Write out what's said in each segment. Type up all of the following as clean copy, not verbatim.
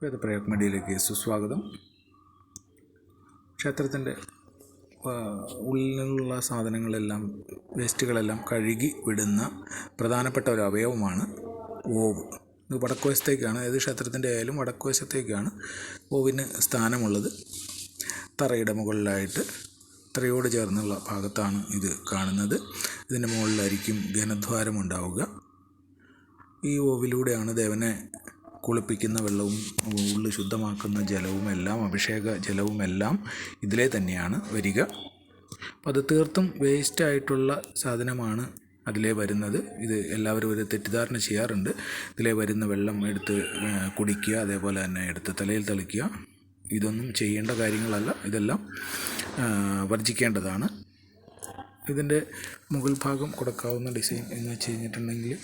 വേദപ്രയോഗ മീഡിയയിലേക്ക് സുസ്വാഗതം. ക്ഷേത്രത്തിൻ്റെ ഉള്ളിൽ നിന്നുള്ള സാധനങ്ങളെല്ലാം, വേസ്റ്റുകളെല്ലാം കഴുകി വിടുന്ന പ്രധാനപ്പെട്ട ഒരു അവയവമാണ് ഓവ്. ഇത് വടക്കുവശത്തേക്കാണ്, ഏത് ക്ഷേത്രത്തിൻ്റെ ആയാലും വടക്കുവശത്തേക്കാണ് ഓവിന് സ്ഥാനമുള്ളത്. തറയുടെ മുകളിലായിട്ട് തറയോട് ചേർന്നുള്ള ഭാഗത്താണ് ഇത് കാണുന്നത്. ഇതിൻ്റെ മുകളിലായിരിക്കും ഘനദ്വാരം ഉണ്ടാവുക. ഈ ഓവിലൂടെയാണ് ദേവനെ കുളിപ്പിക്കുന്ന വെള്ളവും ഉള്ളു ശുദ്ധമാക്കുന്ന ജലവുമെല്ലാം, അഭിഷേക ജലവുമെല്ലാം ഇതിലെ തന്നെയാണ് വരിക. അപ്പോൾ അത് തീർത്തും വേസ്റ്റായിട്ടുള്ള സാധനമാണ് അതിലേ വരുന്നത്. ഇത് എല്ലാവരും ഒരു തെറ്റിദ്ധാരണ ചെയ്യാറുണ്ട്. ഇതിലേ വരുന്ന വെള്ളം എടുത്ത് കുടിക്കുക, അതേപോലെ തന്നെ എടുത്ത് തലയിൽ തളിക്കുക. ഇതൊന്നും ചെയ്യേണ്ട കാര്യങ്ങളല്ല. ഇതെല്ലാം വർജിക്കേണ്ടതാണ്. ഇതിൻ്റെ മുകൾ ഭാഗം കൊടുക്കാവുന്ന ഡിസൈൻ എന്ന് വെച്ച് കഴിഞ്ഞിട്ടുണ്ടെങ്കിൽ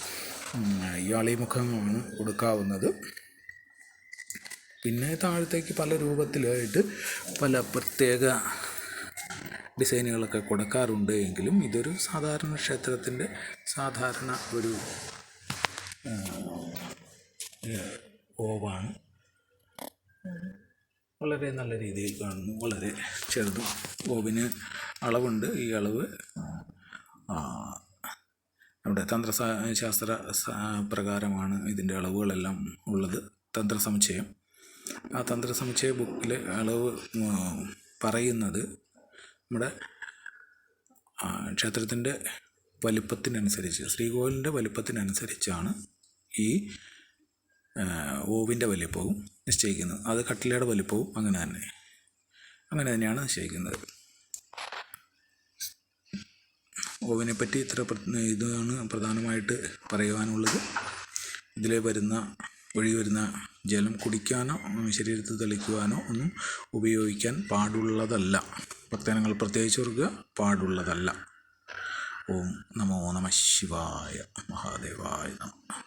യാളിമുഖമാണ് കൊടുക്കാവുന്നത്. പിന്നെ താഴത്തേക്ക് പല രൂപത്തിലായിട്ട് പല പ്രത്യേക ഡിസൈനുകളൊക്കെ കൊടുക്കാറുണ്ട്. എങ്കിലും ഇതൊരു സാധാരണ ക്ഷേത്രത്തിൻ്റെ സാധാരണ ഒരു ഓവാണ്. വളരെ നല്ല രീതിയിൽ കാണുന്നു. വളരെ ചെറുതും. ഓവിന് അളവുണ്ട്. ഈ അളവ് നമ്മുടെ തന്ത്രശാസ്ത്ര പ്രകാരമാണ് ഇതിൻ്റെ അളവുകളെല്ലാം ഉള്ളത്. തന്ത്രസമുച്ചയം, ആ തന്ത്രസമുച്ചയ ബുക്കിൽ അളവ് പറയുന്നത് നമ്മുടെ ക്ഷേത്രത്തിൻ്റെ വലിപ്പത്തിനനുസരിച്ച്, ശ്രീകോവിലിൻ്റെ വലിപ്പത്തിനനുസരിച്ചാണ് ഈ ഓവിൻ്റെ വലിപ്പവും നിശ്ചയിക്കുന്നത്. അത് കട്ടിലയുടെ വലിപ്പവും അങ്ങനെ തന്നെയാണ് നിശ്ചയിക്കുന്നത്. ഓവിനെപ്പറ്റി ഇതാണ് പ്രധാനമായിട്ട് പറയുവാനുള്ളത്. ഇതിലെ ഒഴുകി വരുന്ന ജലം കുടിക്കാനോ ശരീരത്തിൽ തളിക്കുവാനോ ഒന്നും ഉപയോഗിക്കാൻ പാടുള്ളതല്ല. ഭക്തജനങ്ങൾ പ്രത്യേകിച്ച് ഓർക്കുക, പാടുള്ളതല്ല. ഓം നമോ നമഃ ശിവായ, മഹാദേവായ നമഃ.